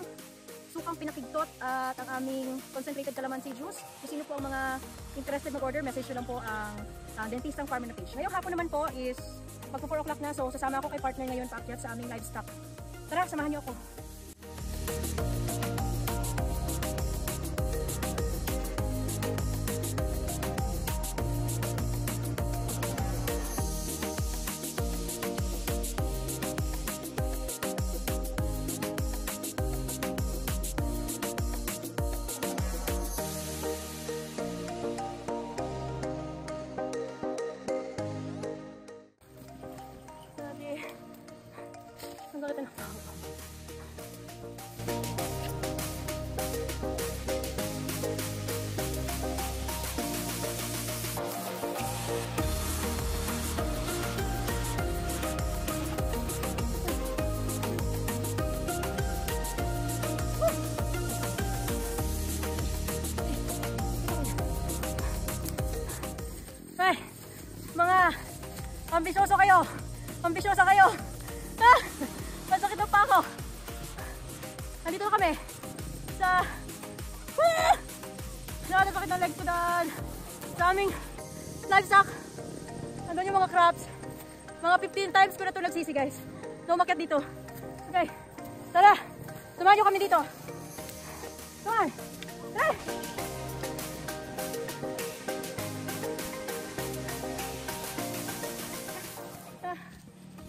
ang sukang pinakigtot at ang aming concentrated calamansi juice. Kung sino po ang mga interested mag-order, message nyo lang po ang Dentistang Farmer na page. Ngayong hapon naman po is magpo 4 o'clock na, so sasama ako kay partner ngayon paakyat sa aming livestock. Tara, samahan nyo ako. Ang galit na tao. Ay, mga ambisyoso kayo. Ambisyoso kayo. Ah! Masakit na pa ako. Nandito na kami sa nakakasakit ng legs ko daan sa aming livestock. Nandun yung mga crops. Mga 15 times ko na ito nagsisi, guys. Na umakyat dito. Okay, tara, samahan nyo kami dito. Come on. Tara.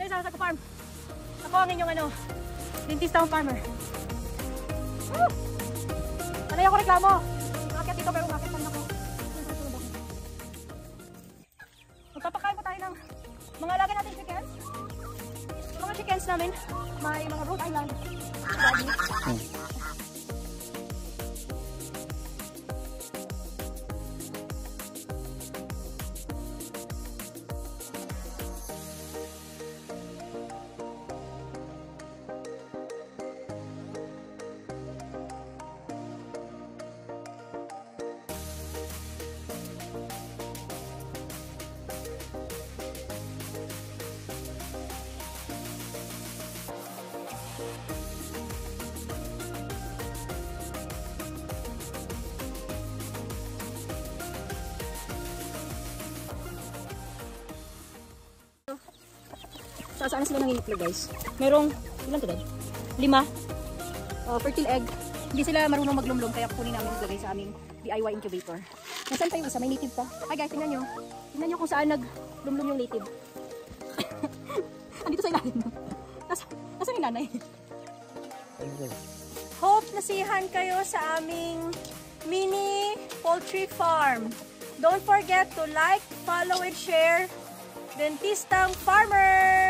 Tayo sa Saco Farm. Ako ang inyong Dentistang Farmer. Woo! Sanay ako reklamo. Umakyat dito pero umakyat lang ako. Magpapakain po tayo ng mga alaga natin chickens. Mga chickens namin, may mga Rhode Island. Saan sila nangingitlog, guys? Merong, ilan to, Dad? 5. Fertile egg. Hindi sila marunong maglumlum, kaya kukunin namin ilagay sa aming DIY incubator. Nasaan pa yung isa? May native pa. Ay guys, tingnan nyo. Tingnan nyo kung saan naglumlum yung native. Andito sa ilalim. Nasaan yung nanay? Hope nasihan kayo sa aming mini poultry farm. Don't forget to like, follow, and share Dentistang Farmer!